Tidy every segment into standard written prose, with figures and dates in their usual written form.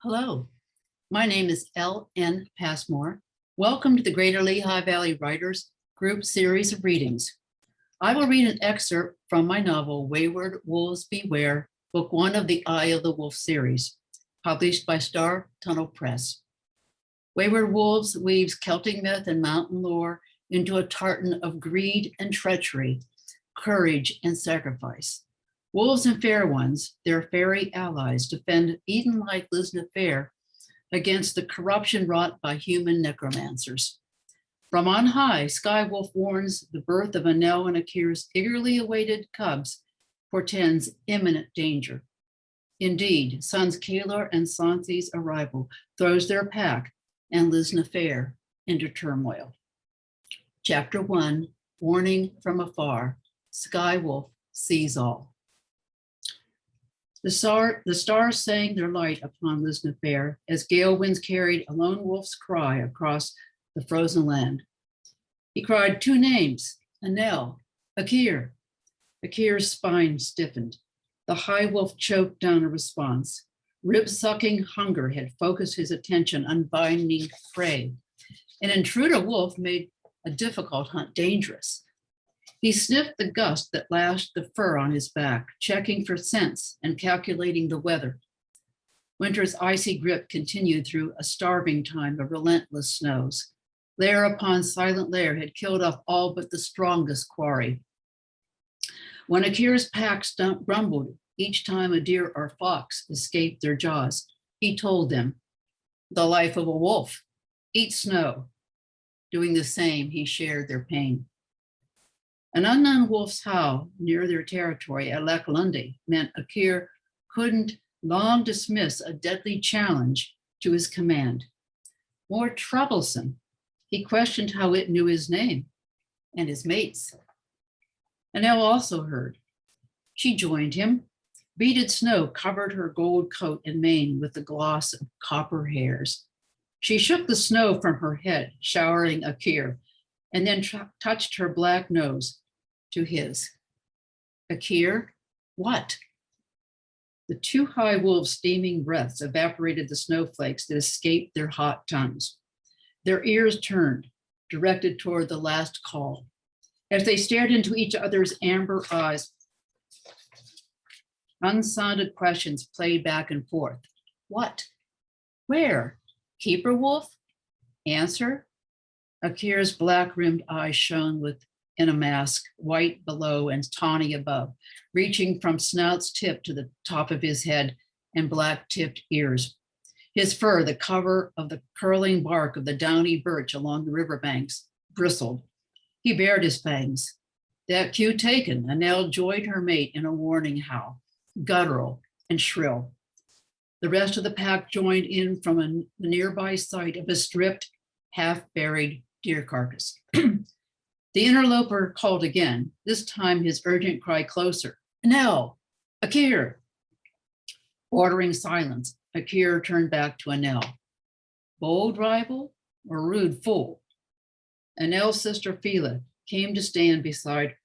Hello, my name is L.N. Passmore. Welcome to the Greater Lehigh Valley Writers Group series of readings. I will read an excerpt from my novel, Wayward Wulves Beware, Book 1 of the Eye of the Wolf series, published by Star Tunnel Press. Wayward Wulves weaves Celtic myth and mountain lore into a tartan of greed and treachery, courage and sacrifice. Wolves and fair ones, their fairy allies, defend Eden-like Lisna Fair against the corruption wrought by human necromancers. From on high, Sky Wolf warns the birth of Anel and Akir's eagerly awaited cubs portends imminent danger. Indeed, sons Kalor and Sansi's arrival throws their pack and Lisna Fair into turmoil. Chapter 1, Warning from Afar, Sky Wolf sees all. The stars sang their light upon Lisna Fair as gale winds carried a lone wolf's cry across the frozen land. He cried two names, Anel, Akir. Akir's spine stiffened. The high wolf choked down a response. Rib-sucking hunger had focused his attention on binding prey. An intruder wolf made a difficult hunt dangerous. He sniffed the gust that lashed the fur on his back, checking for scents and calculating the weather. Winter's icy grip continued through a starving time of relentless snows. Layer upon silent layer had killed off all but the strongest quarry. When Akir's pack grumbled each time a deer or fox escaped their jaws, he told them, the life of a wolf, eat snow. Doing the same, he shared their pain. An unknown wolf's howl near their territory at Leklundi meant Akir couldn't long dismiss a deadly challenge to his command. More troublesome, he questioned how it knew his name and his mates. Anel also heard. She joined him. Beaded snow covered her gold coat and mane with the gloss of copper hairs. She shook the snow from her head, showering Akir, and then touched her black nose to his. Akir, what? The two high wolves' steaming breaths evaporated the snowflakes that escaped their hot tongues. Their ears turned, directed toward the last call. As they stared into each other's amber eyes, unsounded questions played back and forth. What? Where? Keeper wolf? Answer? Akir's black-rimmed eyes shone within a mask, white below and tawny above, reaching from snout's tip to the top of his head and black-tipped ears. His fur, the cover of the curling bark of the downy birch along the riverbanks, bristled. He bared his fangs. That cue taken, Anel joined her mate in a warning howl, guttural and shrill. The rest of the pack joined in from a nearby site of a stripped, half-buried deer carcass. The interloper called again, this time his urgent cry closer. Anel, Akir. Ordering silence, Akir turned back to Anel. Bold rival or rude fool? Anel's sister Fila came to stand beside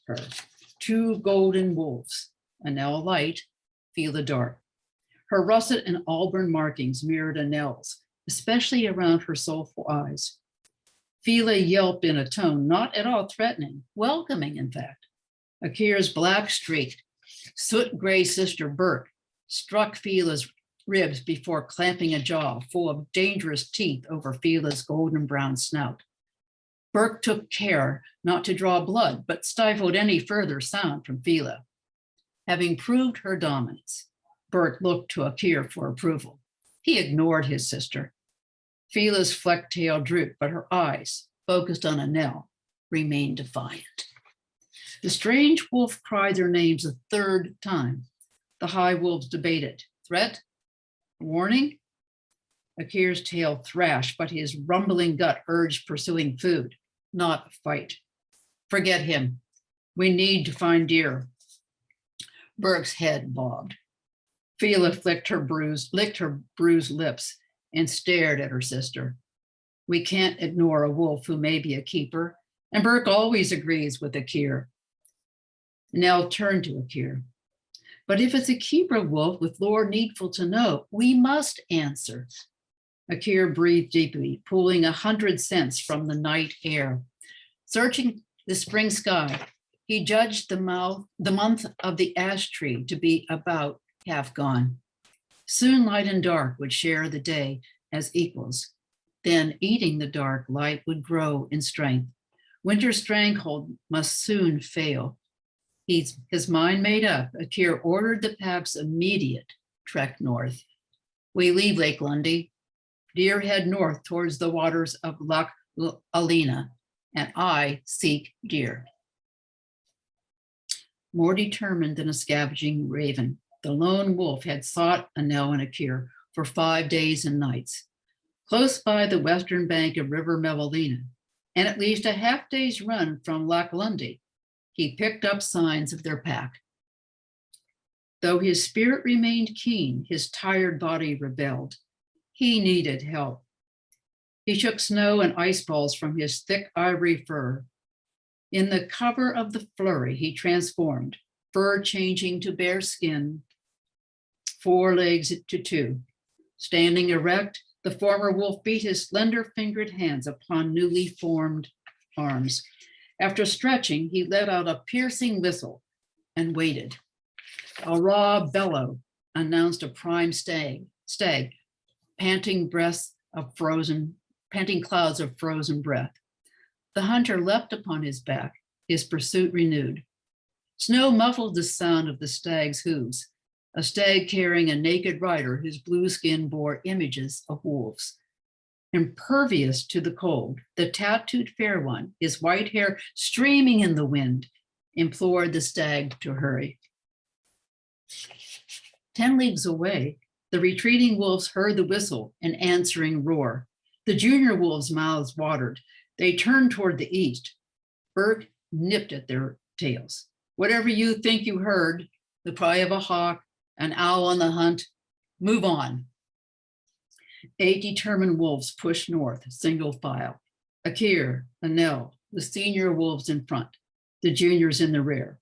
her. Two golden wolves, Anel light, Fila dark. Her russet and auburn markings mirrored Anel's, especially around her soulful eyes. Fila yelped in a tone not at all threatening, welcoming, in fact. Akir's black-streaked, soot-gray sister Bert struck Fila's ribs before clamping a jaw full of dangerous teeth over Fila's golden-brown snout. Bert took care not to draw blood, but stifled any further sound from Fila. Having proved her dominance, Bert looked to Akir for approval. He ignored his sister. Fila's flecked tail drooped, but her eyes, focused on Anel, remained defiant. The strange wolf cried their names a third time. The high wolves debated. Threat? Warning? Akir's tail thrashed, but his rumbling gut urged pursuing food, not a fight. Forget him. We need to find deer. Bert's head bobbed. Fila licked her bruised lips and stared at her sister. We can't ignore a wolf who may be a keeper, and Burke always agrees with Akir. Nell turned to Akir. But if it's a keeper wolf with lore needful to know, we must answer. Akir breathed deeply, pulling 100 scents from the night air. Searching the spring sky, he judged the month of the ash tree to be about half gone. Soon light and dark would share the day as equals. Then, eating the dark, light would grow in strength. Winter's stranglehold must soon fail. His mind made up, Akir ordered the pack's immediate trek north. We leave Lake Lundy. Deer head north towards the waters of Loch Alina, and I seek deer. More determined than a scavenging raven, the lone wolf had sought Anel and Akir for 5 days and nights. Close by the western bank of River Mevelina, and at least a half-day's run from Loch Lundy, he picked up signs of their pack. Though his spirit remained keen, his tired body rebelled. He needed help. He shook snow and ice balls from his thick ivory fur. In the cover of the flurry, he transformed, fur changing to bare skin, 4 legs to 2. Standing erect, the former wolf beat his slender-fingered hands upon newly formed arms. After stretching, he let out a piercing whistle and waited. A raw bellow announced a prime stag, panting clouds of frozen breath. The hunter leapt upon his back, his pursuit renewed. Snow muffled the sound of the stag's hooves, a stag carrying a naked rider whose blue skin bore images of wolves. Impervious to the cold, the tattooed fair one, his white hair streaming in the wind, implored the stag to hurry. 10 leagues away, the retreating wolves heard the whistle and answering roar. The junior wolves' mouths watered. They turned toward the east. Burke nipped at their tails. Whatever you think you heard, the cry of a hawk, an owl on the hunt, move on. 8 determined wolves pushed north, single file. Akir, Anel, the senior wolves in front, the juniors in the rear.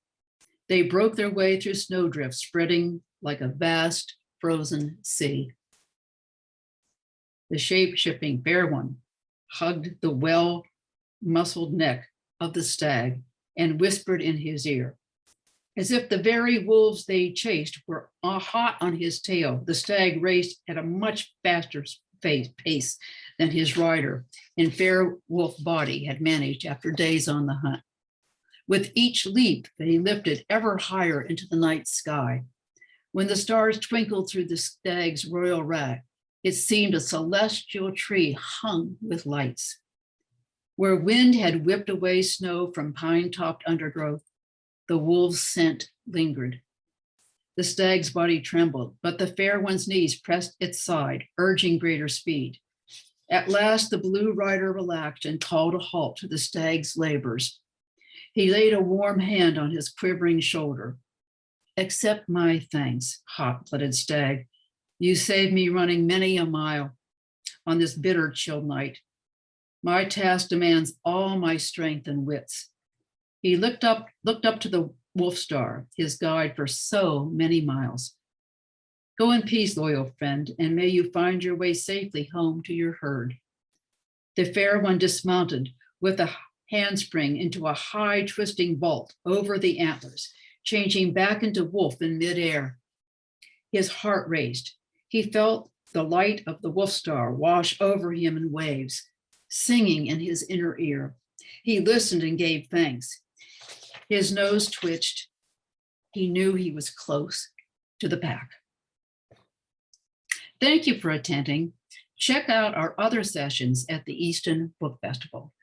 They broke their way through snowdrifts, spreading like a vast frozen sea. The shape-shifting fair one hugged the well-muscled neck of the stag and whispered in his ear. As if the very wolves they chased were hot on his tail, the stag raced at a much faster pace than his rider and fair wolf body had managed after days on the hunt. With each leap, they lifted ever higher into the night sky. When the stars twinkled through the stag's royal rack, it seemed a celestial tree hung with lights. Where wind had whipped away snow from pine-topped undergrowth, the wolf's scent lingered. The stag's body trembled, but the fair one's knees pressed its side, urging greater speed. At last, the blue rider relaxed and called a halt to the stag's labors. He laid a warm hand on his quivering shoulder. Accept my thanks, hot-blooded stag. You saved me running many a mile on this bitter, chill night. My task demands all my strength and wits. He looked up to the wolf star, his guide for so many miles. Go in peace, loyal friend, and may you find your way safely home to your herd. The fair one dismounted with a handspring into a high twisting vault over the antlers, changing back into wolf in midair. His heart raced. He felt the light of the wolf star wash over him in waves, singing in his inner ear. He listened and gave thanks. His nose twitched. He knew he was close to the pack. Thank you for attending. Check out our other sessions at the Easton Book Festival.